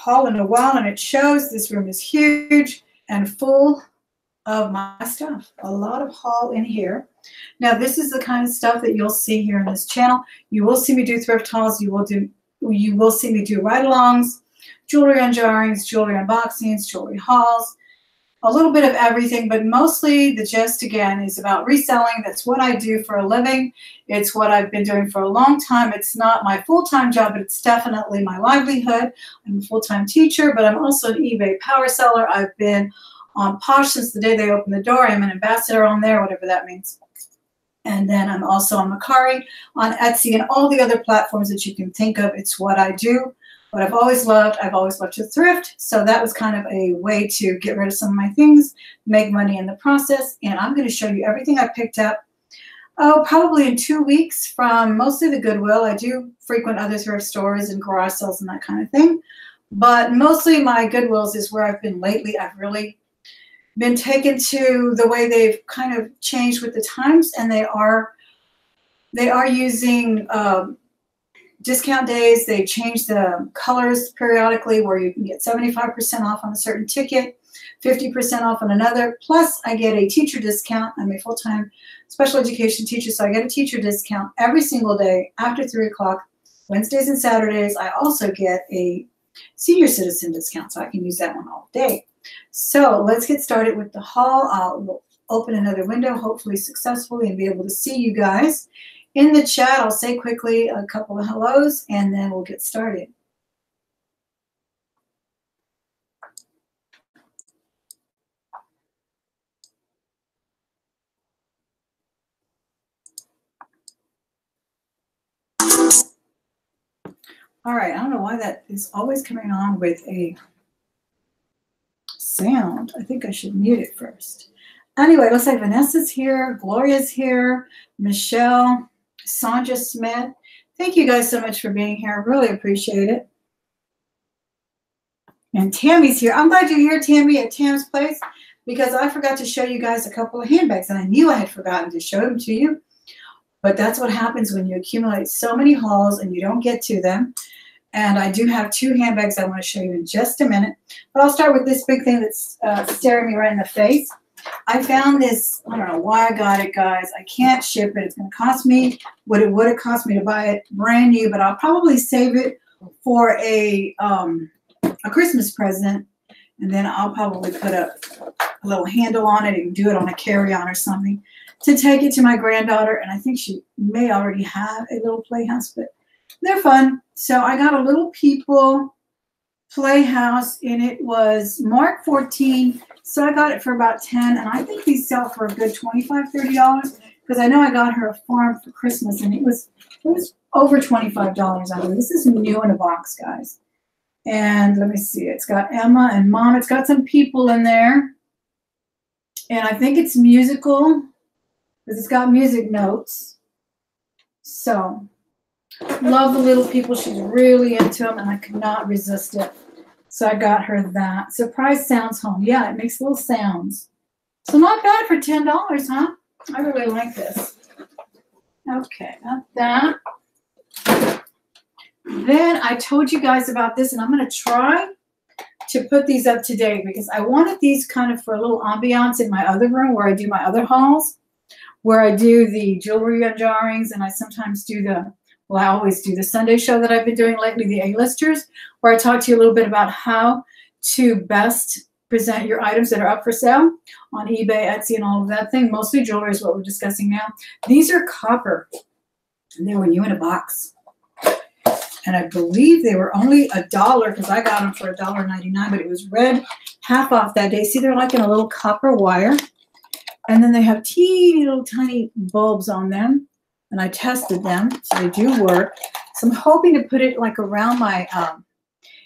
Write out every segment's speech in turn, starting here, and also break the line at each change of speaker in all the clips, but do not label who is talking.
haul in a while, and it shows. This room is huge and full of my stuff. A lot of haul in here. Now, this is the kind of stuff that you'll see here in this channel. You will see me do thrift hauls. You will see me do ride-alongs, jewelry unjarrings, jewelry unboxings, jewelry hauls, a little bit of everything, but mostly the gist, again, is about reselling. That's what I do for a living. It's what I've been doing for a long time. It's not my full-time job, but it's definitely my livelihood. I'm a full-time teacher, but I'm also an eBay power seller. I've been on Posh since the day they opened the door. I'm an ambassador on there, whatever that means. And then I'm also on Mercari, on Etsy, and all the other platforms that you can think of. It's what I do. What I've always loved to thrift. So that was kind of a way to get rid of some of my things, make money in the process. And I'm going to show you everything I picked up, probably in 2 weeks from mostly the Goodwill. I do frequent other thrift stores and garage sales and that kind of thing. But mostly my Goodwills is where I've been lately. I've really been taken to the way they've kind of changed with the times. And they are using discount days. They change the colors periodically where you can get 75% off on a certain ticket, 50% off on another. Plus, I get a teacher discount. I'm a full-time special education teacher, so I get a teacher discount every single day after 3 o'clock, Wednesdays and Saturdays. I also get a senior citizen discount, so I can use that one all day. So let's get started with the haul. I'll open another window, hopefully successfully, and be able to see you guys. In the chat, I'll say quickly a couple of hellos, and then we'll get started. All right, I don't know why that is always coming on with a sound. I think I should mute it first. Anyway, looks like Vanessa's here, Gloria's here, Michelle, Sandra Smith. Thank you guys so much for being here. I really appreciate it. And Tammy's here. I'm glad you're here, Tammy, at Tam's place, because I forgot to show you guys a couple of handbags, and I knew I had forgotten to show them to you. But that's what happens when you accumulate so many hauls and you don't get to them. And I do have 2 handbags I want to show you in just a minute. But I'll start with this big thing that's staring me right in the face. I found this, I don't know why I got it, guys. I can't ship it. It's going to cost me what it would have cost me to buy it brand new, but I'll probably save it for a Christmas present, and then I'll probably put a little handle on it and do it on a carry-on or something to take it to my granddaughter, and I think she may already have a little playhouse, but they're fun. So I got a Little People Playhouse, and it was Mark 14, so I got it for about 10, and I think these sell for a good $25, $30, because I know I got her a farm for Christmas, and it was over $25 on it. This is new in a box, guys. And let me see, it's got Emma and Mom. It's got some people in there, and I think it's musical because it's got music notes. So love the Little People. She's really into them, and I could not resist it. So I got her that. Surprise Sounds Home. Yeah, it makes little sounds. So not bad for $10, huh? I really like this. Okay, got that. Then I told you guys about this, and I'm going to try to put these up today because I wanted these kind of for a little ambiance in my other room where I do my other hauls, where I do the jewelry unjarrings, and I sometimes do the, well, I always do the Sunday show that I've been doing lately, the A-listers, where I talk to you a little bit about how to best present your items that are up for sale on eBay, Etsy, and all of that thing. Mostly jewelry is what we're discussing now. These are copper, and they were new in a box. And I believe they were only $1 because I got them for $1.99, but it was red half off that day. See, they're like in a little copper wire. And then they have teeny little tiny bulbs on them. And I tested them, so they do work. So I'm hoping to put it like around my,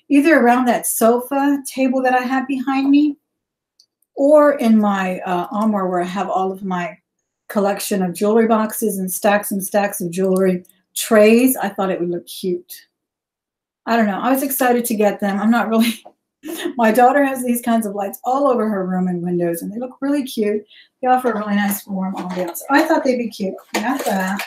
either around that sofa table that I have behind me, or in my armoire where I have all of my collection of jewelry boxes and stacks of jewelry trays. I thought it would look cute. I don't know. I was excited to get them. I'm not really. My daughter has these kinds of lights all over her room and windows, and they look really cute. They offer a really nice warm ambiance. So I thought they'd be cute. I got that.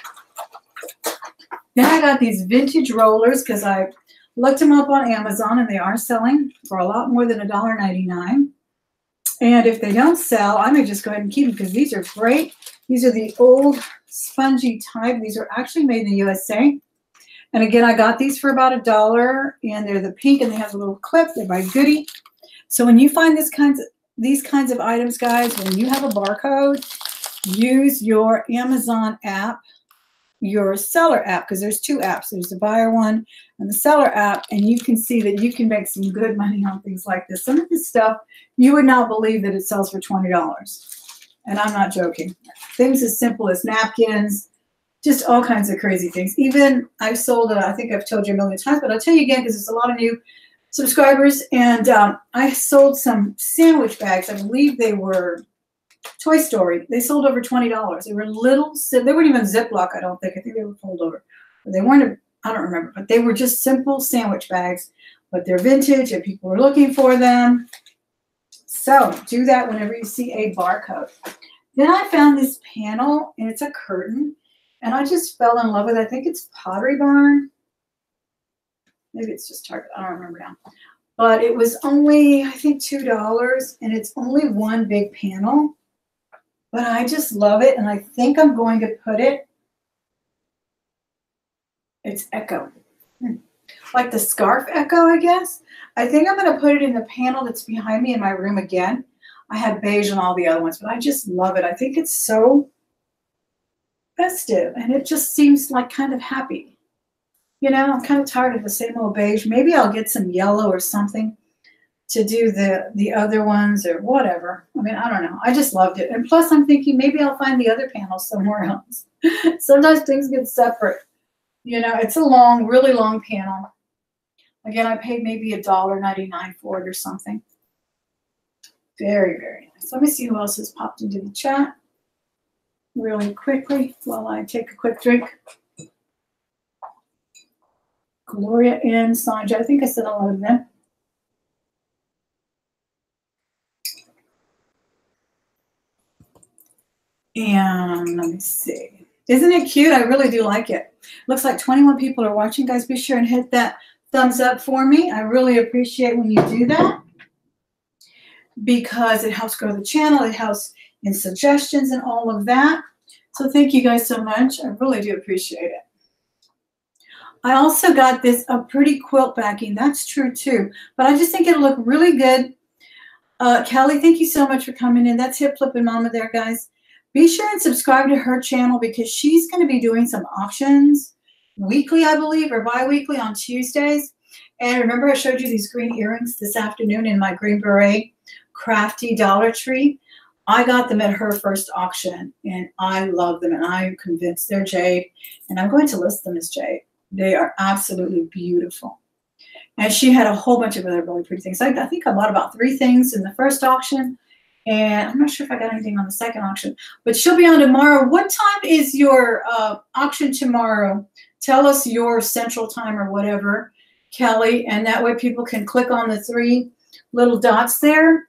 Then I got these vintage rollers because I Looked them up on Amazon, and they are selling for a lot more than $1.99. And if they don't sell, I may just go ahead and keep them because these are great. These are the old spongy type. These are actually made in the USA. And again, I got these for about $1, and they're the pink, and they have a little clip. They're by Goody. So when you find these kinds of items, guys, when you have a barcode, use your Amazon app, your seller app, because there's two apps. There's the buyer one and the seller app, and you can see that you can make some good money on things like this. Some of this stuff, you would not believe that it sells for $20. And I'm not joking. Things as simple as napkins, just all kinds of crazy things. Even I've sold, I think I've told you a million times, but I'll tell you again because there's a lot of new subscribers. And I sold some sandwich bags. I believe they were Toy Story. They sold over $20. They were little, they weren't even Ziploc, I don't think. I think they were fold over. They weren't, I don't remember, but they were just simple sandwich bags, but they're vintage and people were looking for them. So do that whenever you see a barcode. Then I found this panel, and it's a curtain, and I just fell in love with it. I think it's Pottery Barn. Maybe it's just Target. I don't remember now. But it was only, I think, $2, and it's only one big panel. But I just love it, and I think I'm going to put it, it's Echo. Like the scarf Echo, I guess. I think I'm going to put it in the panel that's behind me in my room again. I have beige on all the other ones, but I just love it. I think it's so festive, and it just seems like kind of happy. You know, I'm kind of tired of the same old beige. Maybe I'll get some yellow or something to do the other ones or whatever. I mean, I don't know. I just loved it. And plus, I'm thinking maybe I'll find the other panel somewhere else. Sometimes things get separate. You know, it's a long, really long panel. Again, I paid maybe $1.99 for it or something. Very, very nice. Let me see who else has popped into the chat really quickly while I take a quick drink. Gloria and Sanja. I think I said hello to them. And let me see. Isn't it cute? I really do like it. Looks like 21 people are watching. Guys, be sure and hit that thumbs up for me. I really appreciate when you do that because it helps grow the channel. It helps in suggestions and all of that. So thank you guys so much. I really do appreciate it. I also got this a pretty quilt backing. That's true too. But I just think it'll look really good. Kelly, thank you so much for coming in. That's Hip Flippin' Mama there, guys. Be sure and subscribe to her channel because she's going to be doing some auctions weekly, I believe, or bi-weekly on Tuesdays. And remember I showed you these green earrings this afternoon in my Green Beret Crafty Dollar Tree. I got them at her first auction, and I love them, and I'm convinced they're jade, and I'm going to list them as jade. They are absolutely beautiful. And she had a whole bunch of other really pretty things. I think I bought about 3 things in the first auction, and I'm not sure if I got anything on the second auction, but she'll be on tomorrow. What time is your auction tomorrow? Tell us your central time or whatever, Kelly, and that way people can click on the 3 little dots there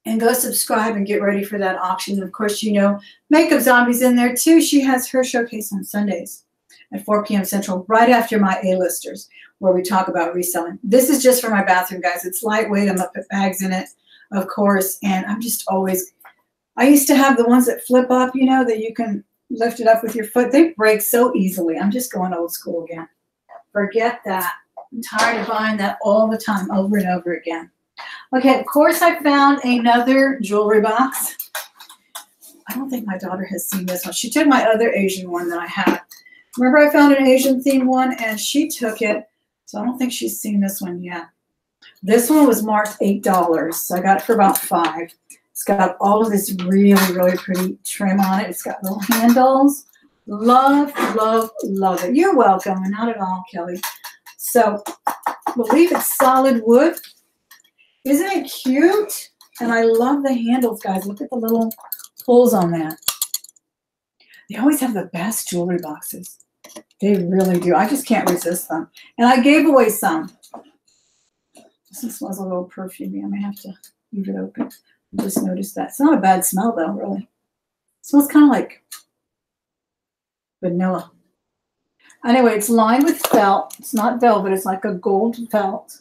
and go subscribe and get ready for that auction. And of course, you know, Makeup Zombie's in there too. She has her showcase on Sundays at 4 p.m. Central, right after my A-listers, where we talk about reselling. This is just for my bathroom, guys. It's lightweight. I'm going to put bags in it, of course, and I'm just always, I used to have the ones that flip up, you know, that you can lift it up with your foot. They break so easily. I'm just going old school again. Forget that. I'm tired of buying that all the time, over and over again. Okay, of course, I found another jewelry box. I don't think my daughter has seen this one. She took my other Asian one that I had. Remember, I found an Asian themed one, and she took it. So I don't think she's seen this one yet. This one was marked $8, so I got it for about $5. It's got all of this really, really pretty trim on it. It's got little handles. Love, love, love it. You're welcome. Not at all, Kelly. So I believe it's solid wood. Isn't it cute? And I love the handles, guys. Look at the little pulls on that. They always have the best jewelry boxes. They really do. I just can't resist them. And I gave away some. This smells a little perfumey. I may have to leave it open. I just noticed that. It's not a bad smell, though, really. It smells kind of like vanilla. Anyway, it's lined with felt. It's not velvet. It's like a gold felt.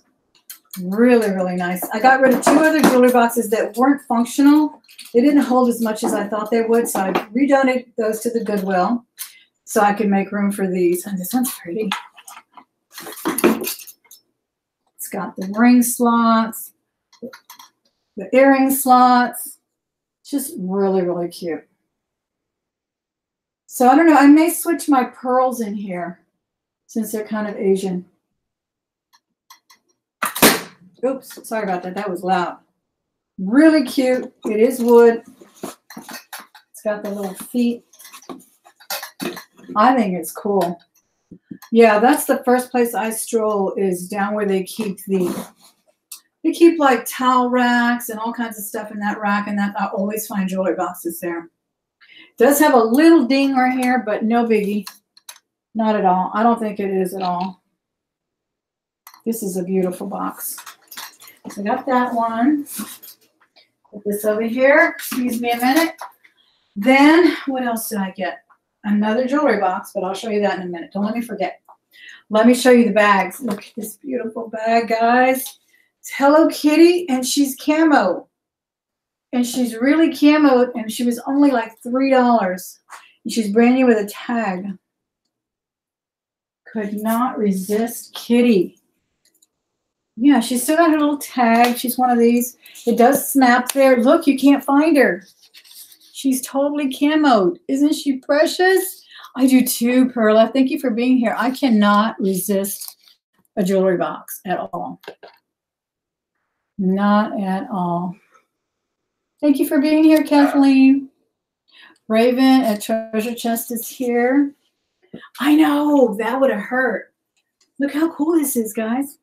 Really, really nice. I got rid of 2 other jewelry boxes that weren't functional. They didn't hold as much as I thought they would, so I redonated those to the Goodwill so I could make room for these. And this one's pretty. It's got the ring slots, the earring slots. Just really, really cute. So I don't know. I may switch my pearls in here since they're kind of Asian. Oops, sorry about that. That was loud. Really cute. It is wood. It's got the little feet. I think it's cool. Yeah, that's the first place I stroll is down where they keep like towel racks and all kinds of stuff in that rack, and that I always find jewelry boxes there. It does have a little ding right here, but no biggie. Not at all. I don't think it is at all. This is a beautiful box. So I got that one. Put this over here. Excuse me a minute. Then, what else did I get? Another jewelry box, but I'll show you that in a minute. Don't let me forget. Let me show you the bags. Look at this beautiful bag, guys. It's Hello Kitty, and she's camo. And she's really camoed, and she was only like $3. And she's brand new with a tag. Could not resist Kitty. Yeah, she's still got her little tag. She's one of these. It does snap there. Look, you can't find her. She's totally camoed. Isn't she precious? I do too, Perla. Thank you for being here. I cannot resist a jewelry box at all. Not at all. Thank you for being here, Kathleen. Raven at Treasure Chest is here. I know, that would have hurt. Look how cool this is, guys.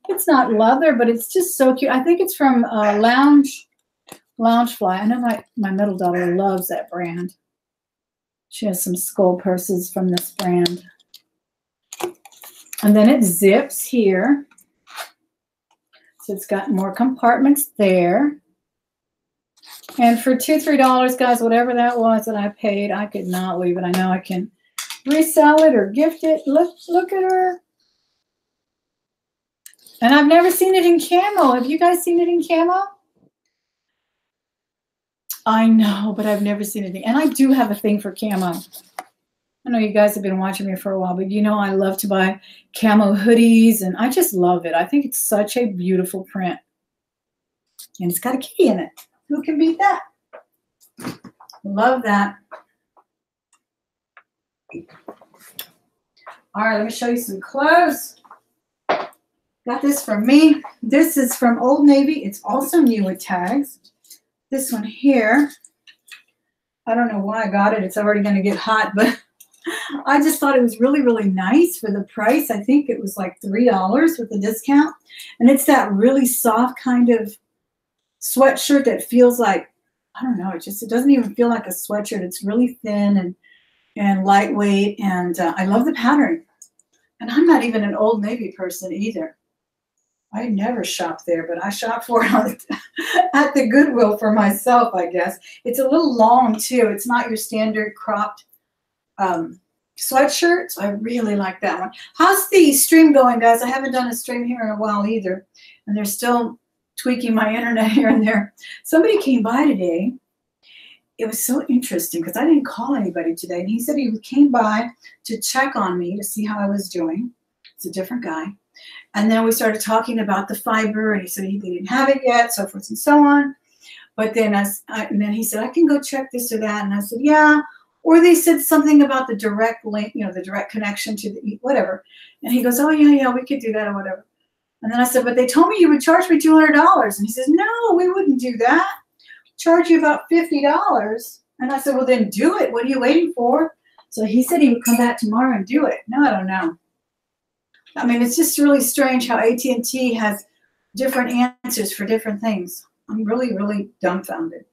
It's not leather, but it's just so cute. I think it's from Loungefly. I know my middle daughter loves that brand. She has some skull purses from this brand. And then it zips here. So it's got more compartments there. And for $2, $3, guys, whatever that was that I paid, I could not leave it. I know I can resell it or gift it. Look at her. And I've never seen it in camo. Have you guys seen it in camo? I know, but I've never seen it. And I do have a thing for camo. I know you guys have been watching me for a while, but you know I love to buy camo hoodies, and I just love it. I think it's such a beautiful print. And it's got a kitty in it. Who can beat that? Love that. All right, let me show you some clothes. Got this from me. This is from Old Navy. It's also new with tags. This one here, I don't know why I got it. It's already going to get hot, but I just thought it was really, really nice for the price. I think it was like $3 with the discount. And it's that really soft kind of sweatshirt that feels like, I don't know, it doesn't even feel like a sweatshirt. It's really thin and lightweight, and I love the pattern. And I'm not even an Old Navy person either. I never shop there, but I shop for it at the Goodwill for myself, I guess. It's a little long, too. It's not your standard cropped sweatshirt, so I really like that one. How's the stream going, guys? I haven't done a stream here in a while either, and they're still tweaking my internet here and there. Somebody came by today. It was so interesting because I didn't call anybody today, and he said he came by to check on me to see how I was doing. It's a different guy. And then we started talking about the fiber, and he said he didn't have it yet, so forth and so on. But then and then he said, I can go check this or that. And I said, yeah. Or they said something about the direct link, you know, the direct connection to the whatever. And he goes, oh, yeah, we could do that or whatever. And then I said, but they told me you would charge me $200. And he says, no, we wouldn't do that. Charge you about $50. And I said, well, then do it. What are you waiting for? So he said he would come back tomorrow and do it. No, I don't know. I mean, it's just really strange how AT&T has different answers for different things. I'm really, really dumbfounded.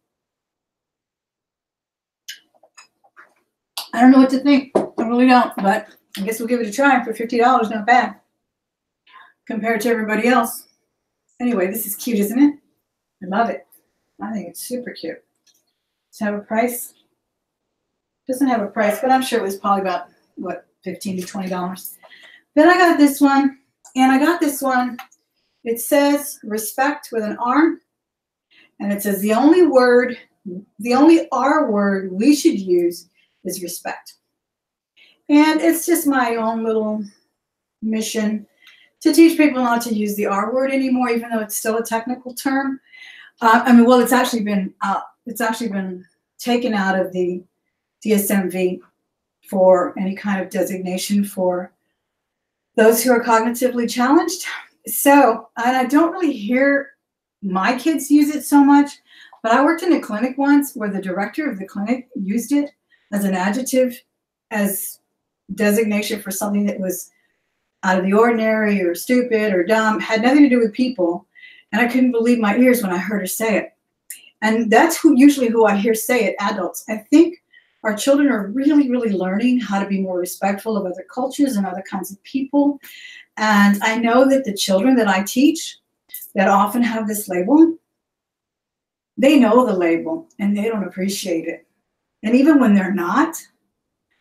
I don't know what to think. I really don't, but I guess we'll give it a try for $50. Not bad compared to everybody else. Anyway, this is cute, isn't it? I love it. I think it's super cute. Does it have a price? Doesn't have a price, but I'm sure it was probably about, what, $15 to $20. Then I got this one, and I got this one. It says respect with an R, and it says the only R word we should use is respect. And it's just my own little mission to teach people not to use the R word anymore, even though it's still a technical term. I mean, well, it's actually been taken out of the DSMV for any kind of designation for those who are cognitively challenged. So, and I don't really hear my kids use it so much, but I worked in a clinic once where the director of the clinic used it as an adjective, as designation for something that was out of the ordinary or stupid or dumb, had nothing to do with people. And I couldn't believe my ears when I heard her say it. And that's usually who I hear say it, adults. I think our children are really, really learning how to be more respectful of other cultures and other kinds of people. And I know that the children that I teach that often have this label, they know the label and they don't appreciate it. And even when they're not,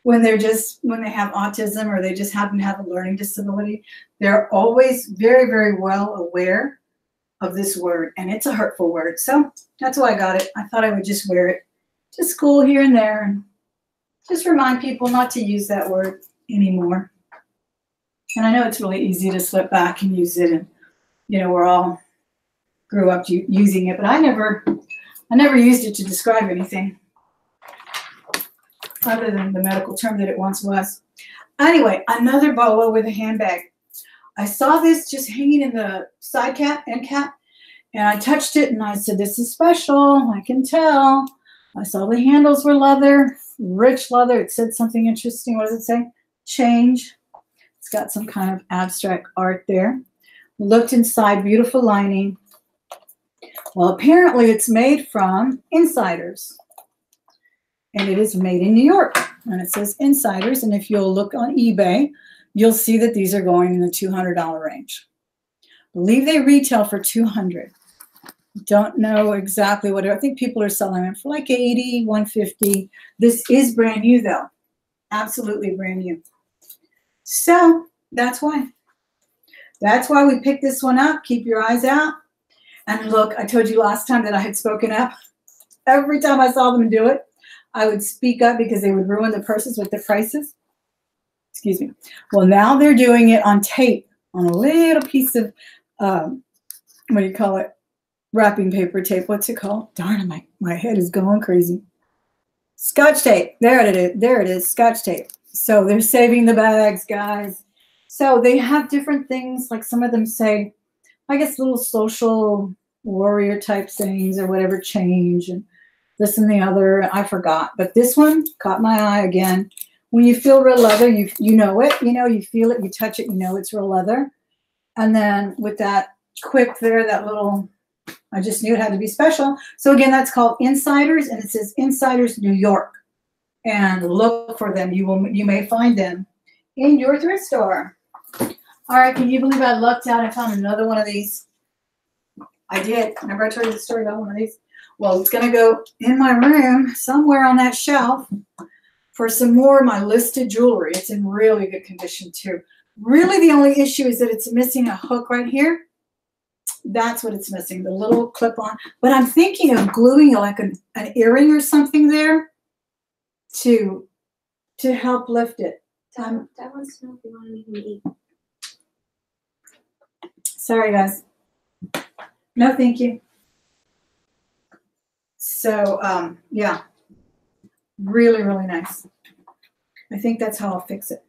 when they have autism or they just happen to have a learning disability, they're always very, very well aware of this word, and it's a hurtful word. So that's why I got it. I thought I would just wear it to school here and there and just remind people not to use that word anymore. And I know it's really easy to slip back and use it, and you know, we're all grew up using it, but I never used it to describe anything other than the medical term that it once was. Anyway, another bolo with a handbag. I saw this just hanging in the side cap, end cap, and I touched it and I said, this is special, I can tell. I saw the handles were leather, rich leather. It said something interesting. What does it say? Change. It's got some kind of abstract art there. Looked inside, beautiful lining. Well, apparently it's made from Insiders. And it is made in New York. And it says Insiders. And if you'll look on eBay, you'll see that these are going in the $200 range. I believe they retail for $200. Don't know exactly what. I think people are selling them for like $80, $150. This is brand new though. Absolutely brand new. So that's why. That's why we picked this one up. Keep your eyes out. And look, I told you last time that I had spoken up. Every time I saw them do it, I would speak up because they would ruin the purses with the prices. Excuse me. Well, now they're doing it on tape, on a little piece of, what do you call it? Wrapping paper tape. What's it called? Darn, my head is going crazy. Scotch tape. There it is. There it is. Scotch tape. So they're saving the bags, guys. So they have different things. Like some of them say, I guess, little social warrior type sayings or whatever, change and this and the other. I forgot. But this one caught my eye again. When you feel real leather, you know it. You know, you feel it. You touch it. You know it's real leather. And then with that quip there, that little, I just knew it had to be special. So again, that's called Insiders, and it says Insiders New York. And look for them. You may find them in your thrift store. All right, can you believe I lucked out? I found another one of these. I did. Remember I told you the story about one of these? Well, it's going to go in my room somewhere on that shelf for some more of my listed jewelry. It's in really good condition too. Really, the only issue is that it's missing a hook right here. That's what it's missing, the little clip-on. But I'm thinking of gluing like an earring or something there to help lift it.
That wants to know if you want to make me eat.
Sorry, guys. No, thank you. So, yeah, really, really nice. I think that's how I'll fix it.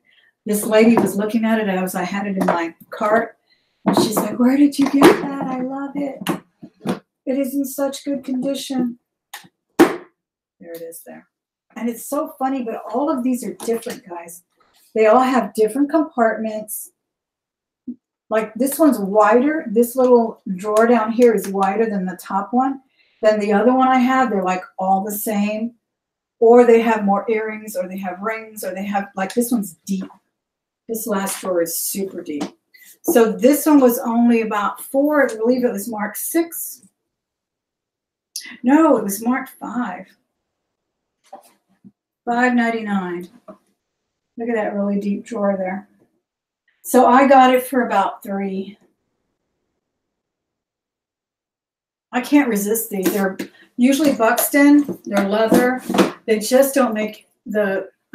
This lady was looking at it as I had it in my cart, and she's like, where did you get that? I love it. It is in such good condition. There it is there. And it's so funny, but all of these are different, guys. They all have different compartments. Like this one's wider. This little drawer down here is wider than the top one. Then the other one I have, they're like all the same. Or they have more earrings, or they have rings, or they have, like this one's deep. This last drawer is super deep. So this one was only about $4. I believe it was marked 6. No, it was marked 5. $5.99. Look at that really deep drawer there. So I got it for about $3. I can't resist these. They're usually Buxton. They're leather. They just don't make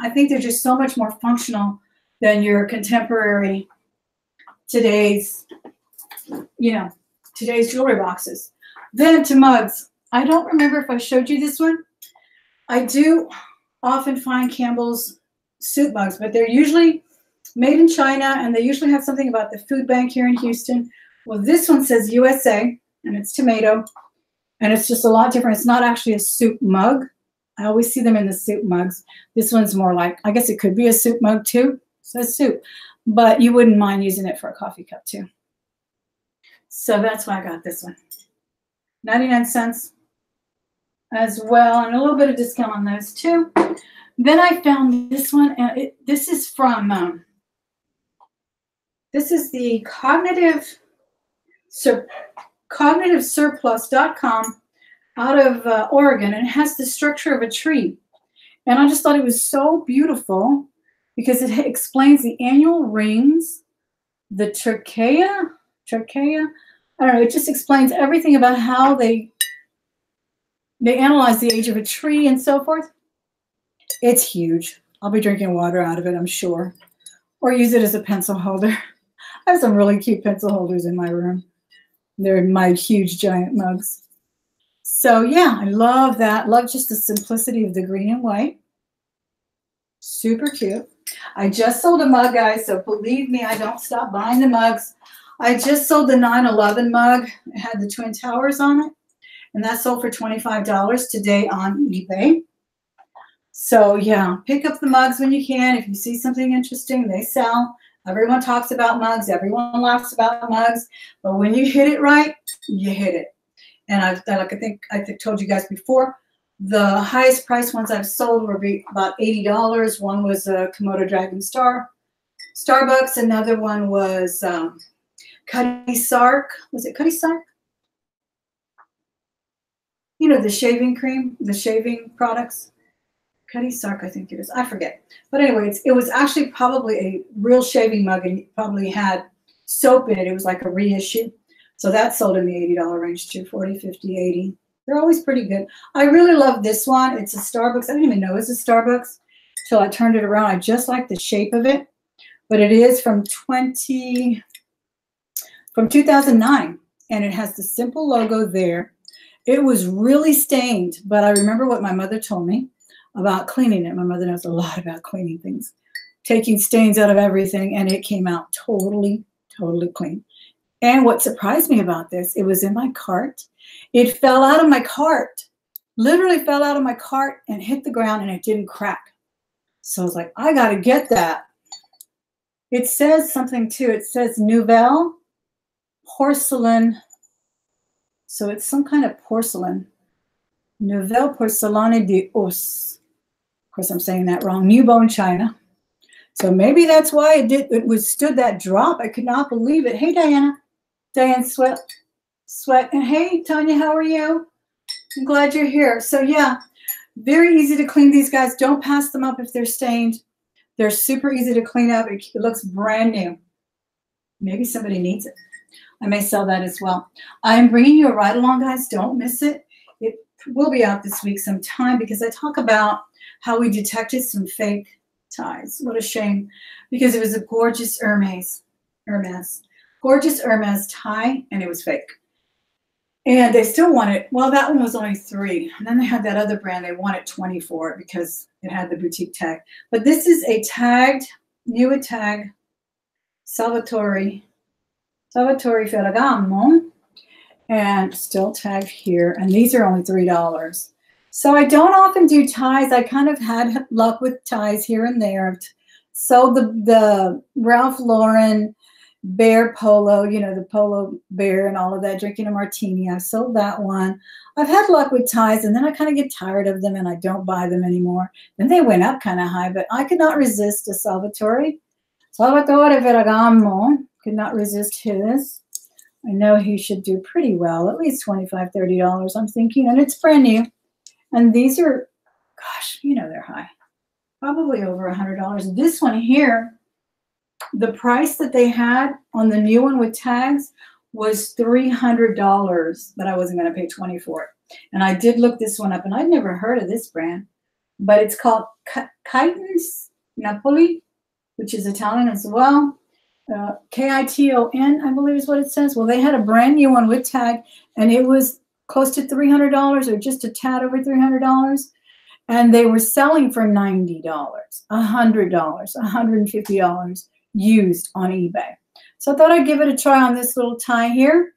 I think they're just so much more functional than your contemporary today's jewelry boxes. Then to mugs. I don't remember if I showed you this one. I do often find Campbell's soup mugs, but they're usually made in China, and they usually have something about the food bank here in Houston. Well, this one says USA, and it's tomato, and it's just a lot different. It's not actually a soup mug. I always see them in the soup mugs. This one's more like, I guess it could be a soup mug too. It says soup, but you wouldn't mind using it for a coffee cup too. So that's why I got this one. 99 cents as well, and a little bit of discount on those too. Then I found this one, and this is from, this is the cognitivesurplus.com out of Oregon, and it has the structure of a tree. And I just thought it was so beautiful because it explains the annual rings, the trachea, I don't know, it just explains everything about how they analyze the age of a tree and so forth. It's huge. I'll be drinking water out of it, I'm sure. Or use it as a pencil holder. I have some really cute pencil holders in my room. They're my huge giant mugs. So yeah, I love that. Love just the simplicity of the green and white. Super cute. I just sold a mug, guys, so believe me, I don't stop buying the mugs. I just sold the 9/11 mug. It had the Twin Towers on it, and that sold for $25 today on eBay. So yeah, pick up the mugs when you can. If you see something interesting, they sell. Everyone talks about mugs. Everyone laughs about mugs. But when you hit it right, you hit it. And I think told you guys before, the highest price ones I've sold were about $80. One was a Komodo Dragon Starbucks. Another one was Cutty Sark. Was it Cutty Sark? You know, the shaving cream, the shaving products. Cutty Sark, I think it is. I forget. But anyway, it was actually probably a real shaving mug, and it probably had soap in it. It was like a reissue. So that sold in the $80 range too, 40, 50, 80. They're always pretty good. I really love this one. It's a Starbucks. I didn't even know it was a Starbucks until I turned it around. I just like the shape of it. But it is from 2009, and it has the simple logo there. It was really stained, but I remember what my mother told me about cleaning it. My mother knows a lot about cleaning things, taking stains out of everything, and it came out totally, totally clean. And what surprised me about this, it was in my cart. It fell out of my cart, literally fell out of my cart and hit the ground, and it didn't crack. So I was like, I got to get that. It says something too. It says Nouvelle Porcelain. So it's some kind of porcelain. Nouvelle Porcelaine d'Os. Of course, I'm saying that wrong. New bone china. So maybe that's why it withstood that drop. I could not believe it. Hey, Diana. Diane Sweat. And hey, Tanya, how are you? I'm glad you're here. So yeah, very easy to clean these guys. Don't pass them up if they're stained. They're super easy to clean up. It looks brand new. Maybe somebody needs it. I may sell that as well. I'm bringing you a ride along, guys. Don't miss it. It will be out this week sometime because I talk about how we detected some fake ties. What a shame, because it was a gorgeous Hermes. Gorgeous Hermes tie, and it was fake. And they still want it. Well, that one was only $3. And then they had that other brand. They wanted $20 for it because it had the boutique tag. But this is a tagged, new tag, Salvatore Ferragamo, and still tagged here. And these are only $3. So I don't often do ties. I kind of had luck with ties here and there. I've sold the Ralph Lauren bear polo, you know, the polo bear and all of that, drinking a martini. I sold that one. I've had luck with ties, and then I kind of get tired of them and I don't buy them anymore. Then they went up kind of high, but I could not resist a Salvatore Ferragamo. Could not resist his. I know he should do pretty well, at least $25, $30, I'm thinking, and it's brand new. And these are, gosh, you know they're high. probably over $100. This one here, the price that they had on the new one with tags was $300, but I wasn't going to pay $20 for it. And I did look this one up, and I'd never heard of this brand, but it's called Kiton's Napoli, which is Italian as well. Kiton, I believe is what it says. Well, they had a brand new one with tag, and it was close to $300 or just a tad over $300. And they were selling for $90, $100, $150 used on eBay. So I thought I'd give it a try on this little tie here.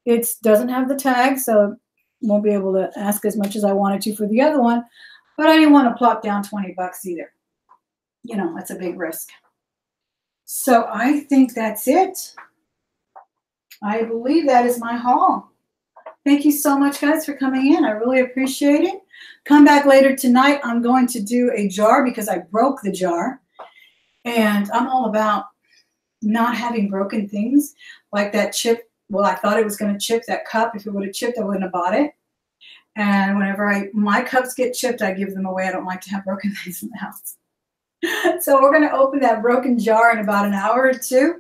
It doesn't have the tag, so won't be able to ask as much as I wanted to for the other one. But I didn't want to plop down 20 bucks either. You know, that's a big risk. So I think that's it. I believe that is my haul. Thank you so much, guys, for coming in. I really appreciate it. Come back later tonight. I'm going to do a jar because I broke the jar. And I'm all about not having broken things like that chip. Well, I thought it was going to chip that cup. If it would have chipped, I wouldn't have bought it. And whenever my cups get chipped, I give them away. I don't like to have broken things in the house. So we're going to open that broken jar in about an hour or two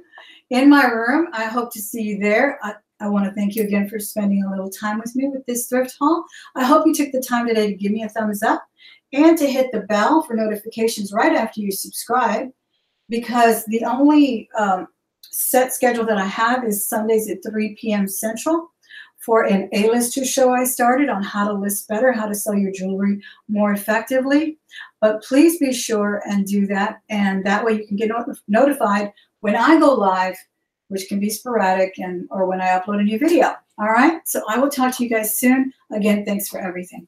in my room. I hope to see you there. I want to thank you again for spending a little time with me with this thrift haul. I hope you took the time today to give me a thumbs up and to hit the bell for notifications right after you subscribe, because the only set schedule that I have is Sundays at 3 p.m. Central for an A-lister show I started on how to list better, how to sell your jewelry more effectively. But please be sure and do that, and that way you can get notified when I go live, which can be sporadic, or when I upload a new video. All right? So I will talk to you guys soon. Again, thanks for everything.